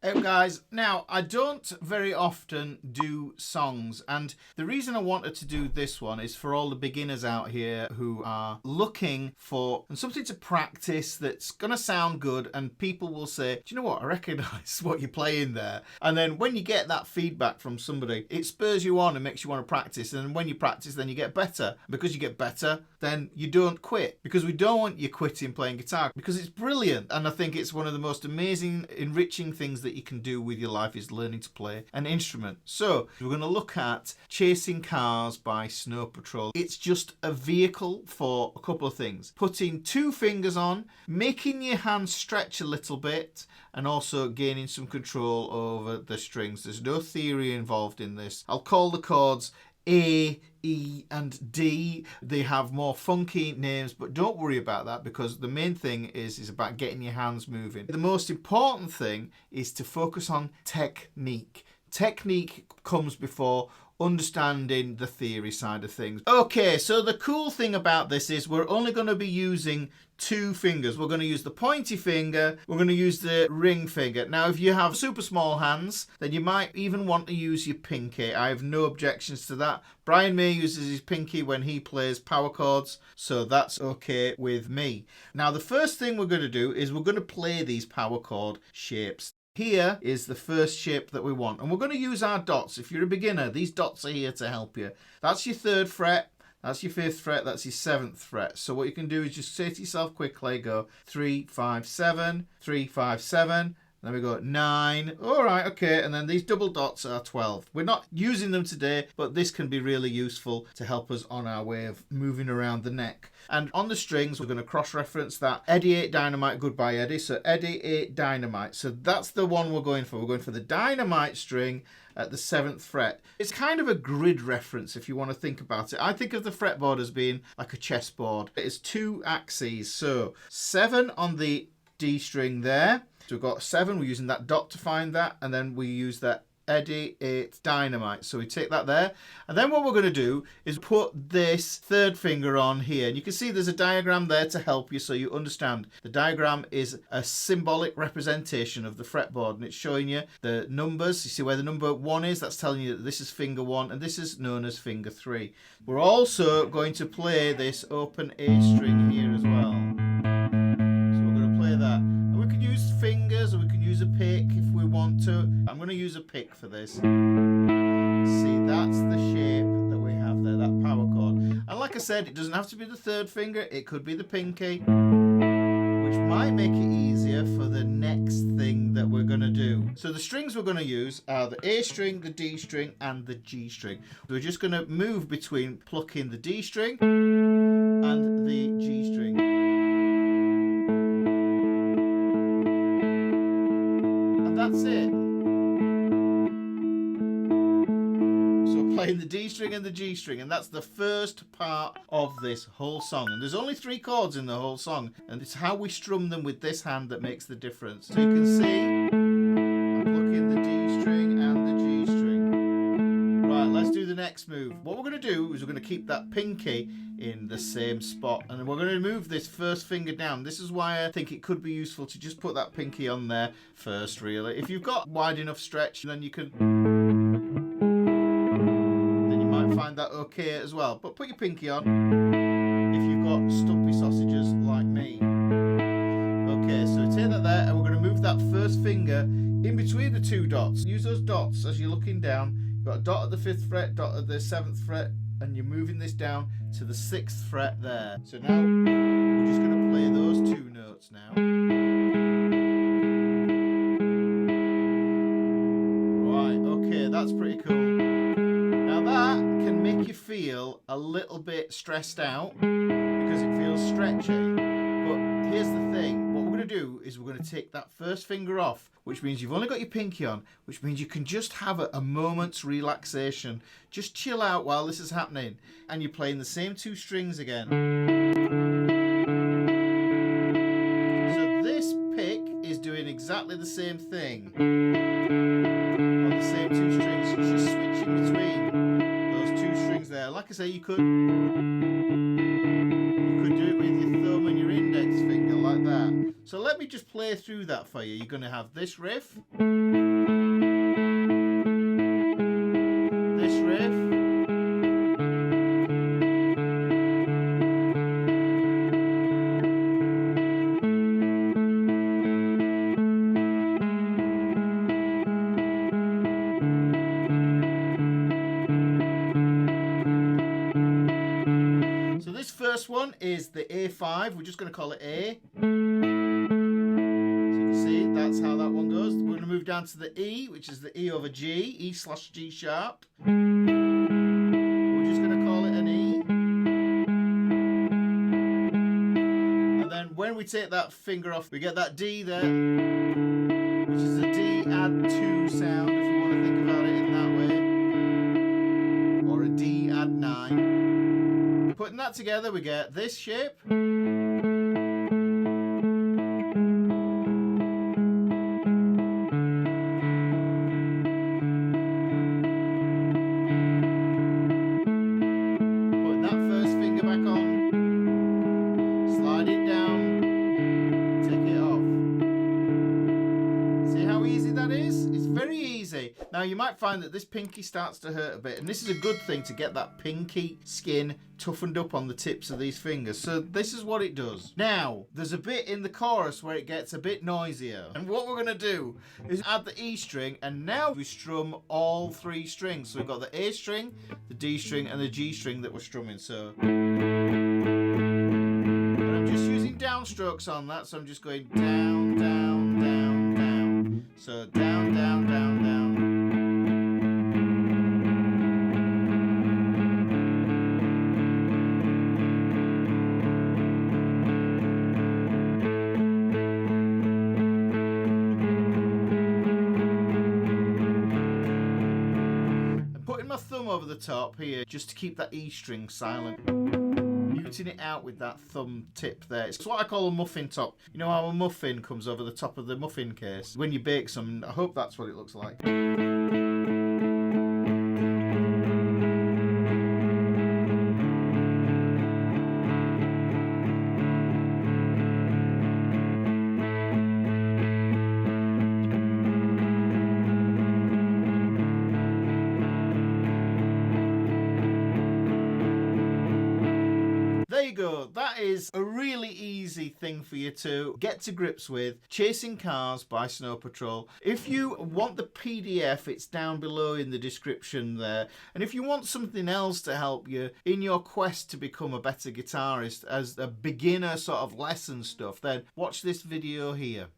Hey guys, now I don't very often do songs, and the reason I wanted to do this one is for all the beginners out here who are looking for something to practice that's going to sound good, and people will say, do you know what, I recognise what you're playing there. And then when you get that feedback from somebody, it spurs you on and makes you want to practice, and when you practice then you get better. Because you get better, then you don't quit, because we don't want you quitting playing guitar, because it's brilliant, and I think it's one of the most amazing, enriching things that you can do with your life is learning to play an instrument. So we're going to look at Chasing Cars by Snow Patrol. It's just a vehicle for a couple of things: putting two fingers on, making your hand stretch a little bit, and also gaining some control over the strings. There's no theory involved in this. I'll call the chords A, E and D. They have more funky names, but don't worry about that, because the main thing is about getting your hands moving. The most important thing is to focus on technique. Technique comes before understanding the theory side of things. Okay, so the cool thing about this is we're only going to be using two fingers. We're going to use the pointy finger, we're going to use the ring finger. Now if you have super small hands, then you might even want to use your pinky. I have no objections to that. Brian May uses his pinky when he plays power chords, so that's okay with me. Now the first thing we're going to do is we're going to play these power chord shapes. Here is the first shape that we want, and we're going to use our dots. If you're a beginner, these dots are here to help you. That's your 3rd fret, that's your 5th fret, that's your 7th fret. So what you can do is just say to yourself quickly, go 3, 5, 7, 3, 5, 7, then we go 9. All right, okay, and then these double dots are 12. We're not using them today, but this can be really useful to help us on our way of moving around the neck. And on the strings, we're going to cross-reference that Eddie 8 Dynamite, Goodbye Eddie. So Eddie 8 Dynamite. So that's the one we're going for. We're going for the Dynamite string at the 7th fret. It's kind of a grid reference if you want to think about it. I think of the fretboard as being like a chessboard. It's 2 axes. So 7 on the D string there. So we've got 7, we're using that dot to find that, and then we use that Eddie 8 Dynamite. So we take that there, and then what we're going to do is put this 3rd finger on here, and you can see there's a diagram there to help you so you understand. The diagram is a symbolic representation of the fretboard, and it's showing you the numbers. You see where the number 1 is? That's telling you that this is finger 1, and this is known as finger 3. We're also going to play this open A string here as well. So we're going to play that. We can use fingers, or we can use a pick if we want to. I'm going to use a pick for this. See, that's the shape that we have there, that power chord. And like I said, it doesn't have to be the 3rd finger, it could be the pinky, which might make it easier for the next thing that we're going to do. So the strings we're going to use are the A string, the D string, and the G string. We're just going to move between plucking the D string and the G string. That's it. So playing the D string and the G string, and that's the first part of this whole song. And there's only 3 chords in the whole song, and it's how we strum them with this hand that makes the difference. So you can see I'm plucking the D string and the G string. Right, let's do the next move. What we're going to do is we're going to keep that pinky in the same spot, and we're going to move this 1st finger down. This is why I think it could be useful to just put that pinky on there first, really. If you've got wide enough stretch, then you might find that okay as well. But put your pinky on if you've got stumpy sausages like me. Okay, so take that there, and we're going to move that 1st finger in between the 2 dots. Use those dots as you're looking down. You've got a dot at the 5th fret, dot at the 7th fret, and you're moving this down to the 6th fret there. So now we're just going to play those 2 notes now. Right, okay, that's pretty cool. Now that can make you feel a little bit stressed out because it feels stretchy. But here's the thing, what we're going to do is we're going to take that 1st finger off, which means you've only got your pinky on, which means you can just have a moment's relaxation. Just chill out while this is happening. And you're playing the same 2 strings again. So this pick is doing exactly the same thing on the same 2 strings. It's just switching between those 2 strings there. Like I say, you could do it with your thumb and your index finger like that. So let me just play through that for you. You're going to have this riff, this riff, so this first one is the A5. We're just going to call it A. That's how that one goes. We're going to move down to the E, which is the E over G, E/G sharp. We're just going to call it an E. And then when we take that finger off, we get that D there, which is a D add 2 sound, if you want to think about it in that way. Or a D add 9. Putting that together, we get this shape. Now you might find that this pinky starts to hurt a bit, and this is a good thing to get that pinky skin toughened up on the tips of these fingers. So this is what it does. Now, there's a bit in the chorus where it gets a bit noisier. And what we're going to do is add the E string, and now we strum all 3 strings. So we've got the A string, the D string, and the G string that we're strumming. So and I'm just using downstrokes on that, so I'm just going down, down, down, down. So down, down, down, down. My thumb over the top here just to keep that E string silent, muting it out with that thumb tip there. It's what I call a muffin top. You know how a muffin comes over the top of the muffin case when you bake some? I hope that's what it looks like. There you go. That is a really easy thing for you to get to grips with. Chasing Cars by Snow Patrol. If you want the PDF, it's down below in the description there. And if you want something else to help you in your quest to become a better guitarist as a beginner sort of lesson stuff, then watch this video here.